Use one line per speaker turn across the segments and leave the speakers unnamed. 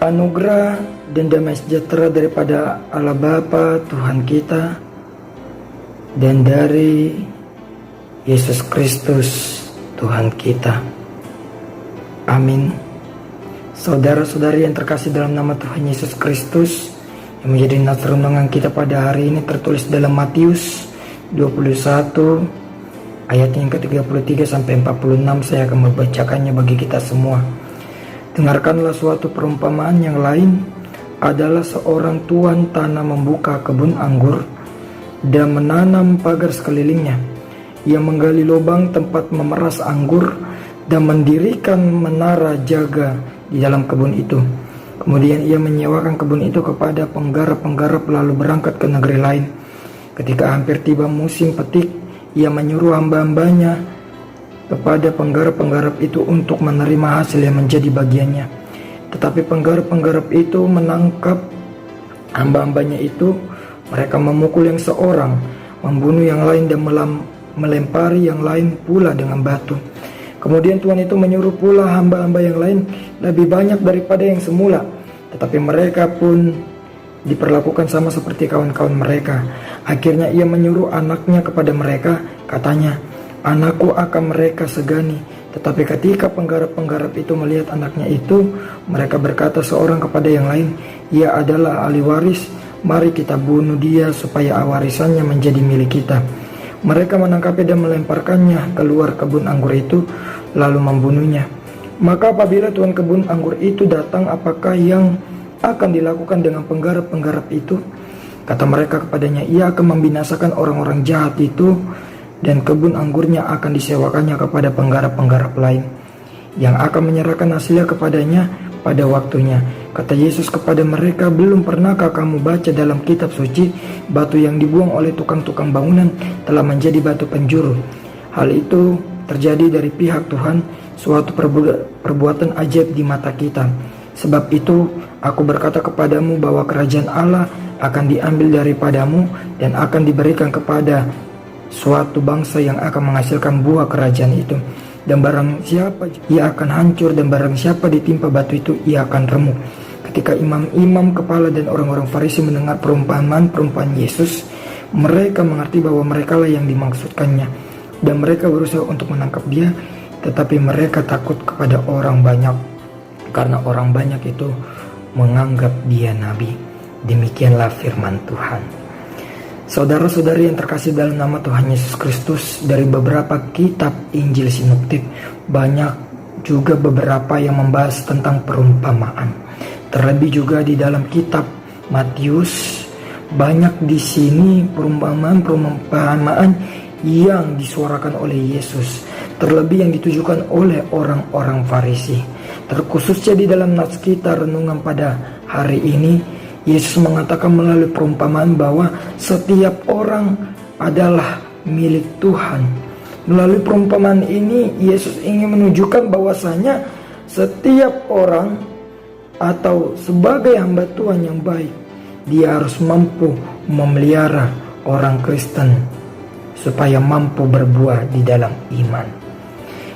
Anugerah dan damai sejahtera daripada Allah Bapa Tuhan kita dan dari Yesus Kristus Tuhan kita. Amin. Saudara-saudari yang terkasih dalam nama Tuhan Yesus Kristus, yang menjadi nas renungan kita pada hari ini tertulis dalam Matius 21 ayat yang ke-33 sampai 46. Saya akan membacakannya bagi kita semua. Dengarkanlah suatu perumpamaan yang lain. Adalah seorang tuan tanah membuka kebun anggur dan menanam pagar sekelilingnya. Ia menggali lubang tempat memeras anggur dan mendirikan menara jaga di dalam kebun itu. Kemudian ia menyewakan kebun itu kepada penggarap-penggarap lalu berangkat ke negeri lain. Ketika hampir tiba musim petik, ia menyuruh hamba-hambanya kepada penggarap-penggarap itu untuk menerima hasil yang menjadi bagiannya. Tetapi penggarap-penggarap itu menangkap hamba-hambanya itu. Mereka memukul yang seorang, membunuh yang lain dan melempari yang lain pula dengan batu. Kemudian Tuhan itu menyuruh pula hamba-hamba yang lain lebih banyak daripada yang semula. Tetapi mereka pun diperlakukan sama seperti kawan-kawan mereka. Akhirnya ia menyuruh anaknya kepada mereka, katanya, "Anakku akan mereka segani." Tetapi ketika penggarap-penggarap itu melihat anaknya itu, mereka berkata seorang kepada yang lain, "Ia adalah ahli waris, mari kita bunuh dia supaya warisannya menjadi milik kita." Mereka menangkapnya dan melemparkannya keluar kebun anggur itu, lalu membunuhnya. Maka apabila tuan kebun anggur itu datang, apakah yang akan dilakukan dengan penggarap-penggarap itu? Kata mereka kepadanya, "Ia akan membinasakan orang-orang jahat itu, dan kebun anggurnya akan disewakannya kepada penggarap-penggarap lain yang akan menyerahkan hasilnya kepadanya pada waktunya." Kata Yesus kepada mereka, "Belum pernahkah kamu baca dalam kitab suci, batu yang dibuang oleh tukang-tukang bangunan telah menjadi batu penjuru? Hal itu terjadi dari pihak Tuhan, suatu perbuatan ajaib di mata kita. Sebab itu aku berkata kepadamu bahwa kerajaan Allah akan diambil daripadamu dan akan diberikan kepada suatu bangsa yang akan menghasilkan buah kerajaan itu. Dan barang siapa ia akan hancur, dan barang siapa ditimpa batu itu ia akan remuk." Ketika imam-imam kepala dan orang-orang Farisi mendengar perumpamaan Yesus, mereka mengerti bahwa merekalah yang dimaksudkannya, dan mereka berusaha untuk menangkap dia, tetapi mereka takut kepada orang banyak, karena orang banyak itu menganggap dia nabi. Demikianlah firman Tuhan. Saudara-saudari yang terkasih dalam nama Tuhan Yesus Kristus, dari beberapa kitab Injil sinoptik, banyak juga beberapa yang membahas tentang perumpamaan. Terlebih juga di dalam kitab Matius, banyak di sini perumpamaan yang disuarakan oleh Yesus, terlebih yang ditujukan oleh orang-orang Farisi. Terkhususnya di dalam nats kita renungan pada hari ini, Yesus mengatakan melalui perumpamaan bahwa setiap orang adalah milik Tuhan. Melalui perumpamaan ini, Yesus ingin menunjukkan bahwasanya setiap orang atau sebagai hamba Tuhan yang baik, dia harus mampu memelihara orang Kristen supaya mampu berbuah di dalam iman.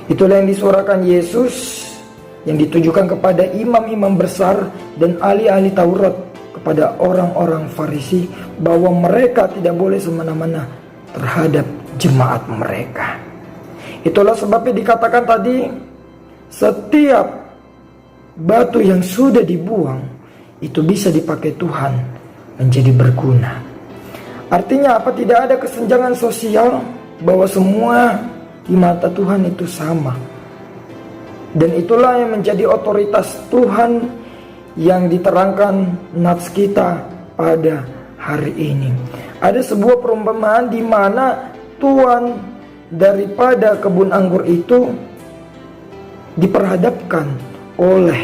Itulah yang disuarakan Yesus, yang ditujukan kepada imam-imam besar dan ahli-ahli Taurat, kepada orang-orang Farisi, bahwa mereka tidak boleh semena-mena terhadap jemaat mereka. Itulah sebabnya dikatakan tadi, setiap batu yang sudah dibuang itu bisa dipakai Tuhan menjadi berguna. Artinya apa? Tidak ada kesenjangan sosial, bahwa semua di mata Tuhan itu sama. Dan itulah yang menjadi otoritas Tuhan yang diterangkan nats kita pada hari ini. Ada sebuah perumpamaan di mana tuan daripada kebun anggur itu diperhadapkan oleh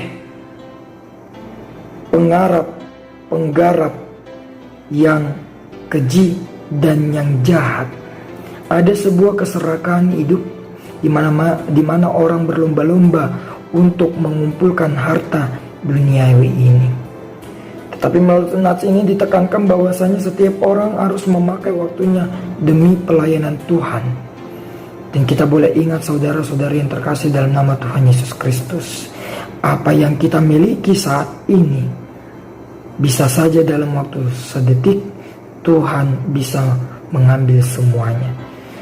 penggarap yang keji dan yang jahat. Ada sebuah keserakahan hidup di mana orang berlomba-lomba untuk mengumpulkan harta duniawi ini. Tetapi melalui nats ini ditekankan bahwasanya setiap orang harus memakai waktunya demi pelayanan Tuhan. Dan kita boleh ingat saudara-saudari yang terkasih dalam nama Tuhan Yesus Kristus, Apa yang kita miliki saat ini, bisa saja dalam waktu sedetik Tuhan bisa mengambil semuanya.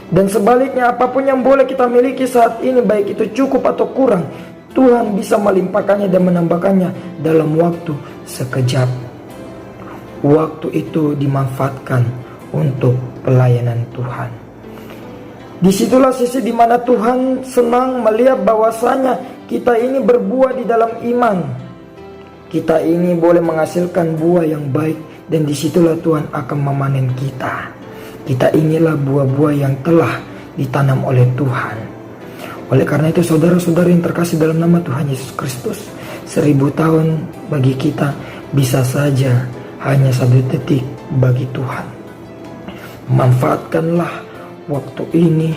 Dan sebaliknya, apapun yang boleh kita miliki saat ini, baik itu cukup atau kurang, Tuhan bisa melimpahkannya dan menambahkannya dalam waktu sekejap. Waktu itu dimanfaatkan untuk pelayanan Tuhan. Disitulah sisi di mana Tuhan senang melihat bahwasanya kita ini berbuah di dalam iman. Kita ini boleh menghasilkan buah yang baik, dan disitulah Tuhan akan memanen kita. Kita inilah buah-buah yang telah ditanam oleh Tuhan. Oleh karena itu, saudara-saudara yang terkasih dalam nama Tuhan Yesus Kristus, 1000 tahun bagi kita bisa saja hanya 1 detik bagi Tuhan. Manfaatkanlah waktu ini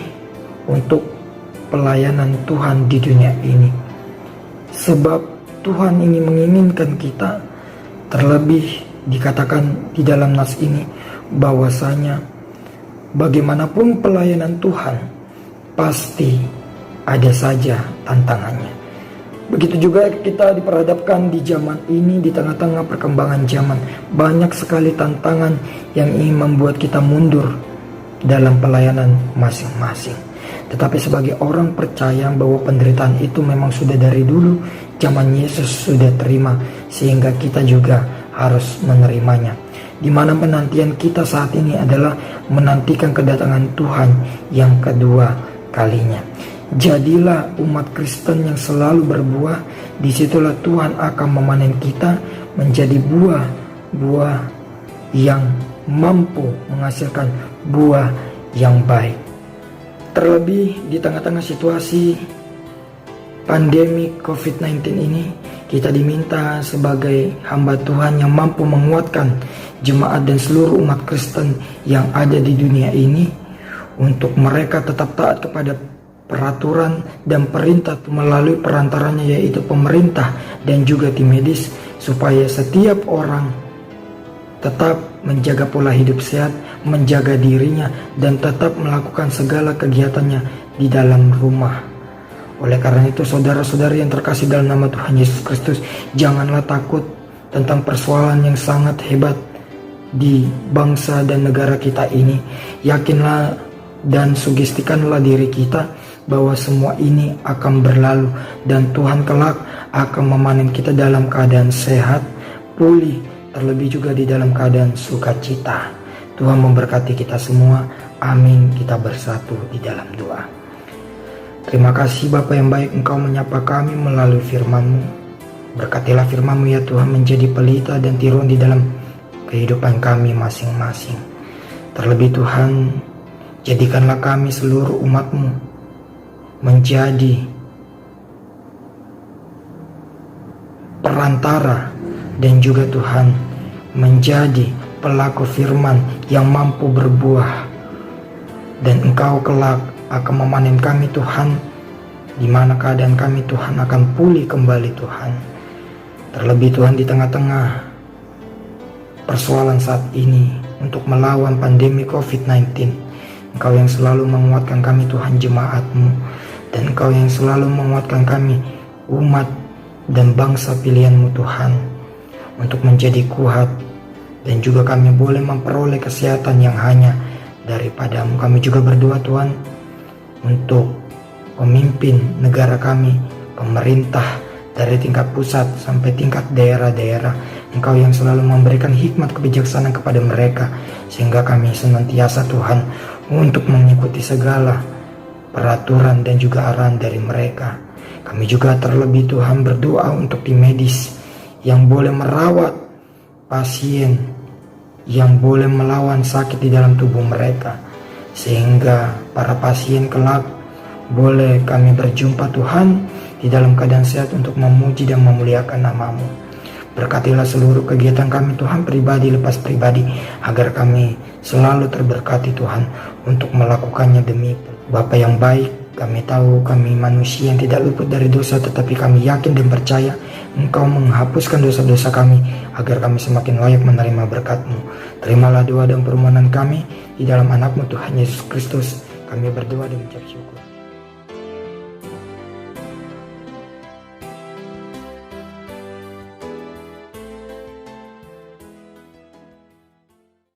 untuk pelayanan Tuhan di dunia ini. Sebab Tuhan ini menginginkan kita, terlebih dikatakan di dalam nas ini bahwasanya bagaimanapun pelayanan Tuhan pasti ada saja tantangannya. Begitu juga kita diperhadapkan di zaman ini, di tengah-tengah perkembangan zaman, banyak sekali tantangan yang ingin membuat kita mundur dalam pelayanan masing-masing. Tetapi sebagai orang percaya bahwa penderitaan itu memang sudah dari dulu zaman Yesus sudah terima, sehingga kita juga harus menerimanya. Di mana penantian kita saat ini adalah menantikan kedatangan Tuhan yang kedua kalinya. Jadilah umat Kristen yang selalu berbuah. Disitulah Tuhan akan memanen kita menjadi buah-buah yang mampu menghasilkan buah yang baik. Terlebih di tengah-tengah situasi pandemi COVID-19 ini, kita diminta sebagai hamba Tuhan yang mampu menguatkan jemaat dan seluruh umat Kristen yang ada di dunia ini, untuk mereka tetap taat kepada peraturan dan perintah melalui perantaranya, yaitu pemerintah dan juga tim medis, supaya setiap orang tetap menjaga pola hidup sehat, menjaga dirinya, dan tetap melakukan segala kegiatannya di dalam rumah. Oleh karena itu, saudara-saudari yang terkasih dalam nama Tuhan Yesus Kristus, janganlah takut tentang persoalan yang sangat hebat di bangsa dan negara kita ini. Yakinlah dan sugestikanlah diri kita bahwa semua ini akan berlalu, dan Tuhan kelak akan memanen kita dalam keadaan sehat, pulih, terlebih juga di dalam keadaan sukacita. Tuhan memberkati kita semua. Amin. Kita bersatu di dalam doa. Terima kasih Bapa yang baik, Engkau menyapa kami melalui firman-Mu. Berkatilah firman-Mu ya Tuhan, menjadi pelita dan tiruan di dalam kehidupan kami masing-masing. Terlebih Tuhan, jadikanlah kami seluruh umat-Mu menjadi perantara, dan juga Tuhan menjadi pelaku firman yang mampu berbuah. Dan Engkau kelak akan memanen kami Tuhan, di mana keadaan kami Tuhan akan pulih kembali Tuhan. Terlebih Tuhan di tengah-tengah persoalan saat ini untuk melawan pandemi COVID-19, Engkau yang selalu menguatkan kami Tuhan, jemaat-Mu, dan Engkau yang selalu menguatkan kami, umat dan bangsa pilihan-Mu Tuhan, untuk menjadi kuat, dan juga kami boleh memperoleh kesehatan yang hanya daripada-Mu. Kami juga berdoa Tuhan untuk pemimpin negara kami, pemerintah dari tingkat pusat sampai tingkat daerah-daerah. Engkau yang selalu memberikan hikmat kebijaksanaan kepada mereka, sehingga kami senantiasa Tuhan untuk mengikuti segala peraturan dan juga arahan dari mereka. Kami juga terlebih Tuhan berdoa untuk tim medis yang boleh merawat pasien, yang boleh melawan sakit di dalam tubuh mereka, sehingga para pasien kelak boleh kami berjumpa Tuhan di dalam keadaan sehat untuk memuji dan memuliakan nama-Mu. Berkatilah seluruh kegiatan kami Tuhan, pribadi lepas pribadi, agar kami selalu terberkati Tuhan untuk melakukannya demi Bapa yang baik. Kami tahu kami manusia yang tidak luput dari dosa, tetapi kami yakin dan percaya Engkau menghapuskan dosa-dosa kami, agar kami semakin layak menerima berkat-Mu. Terimalah doa dan permohonan kami di dalam anak-Mu Tuhan Yesus Kristus. Kami berdoa dan mengucap syukur.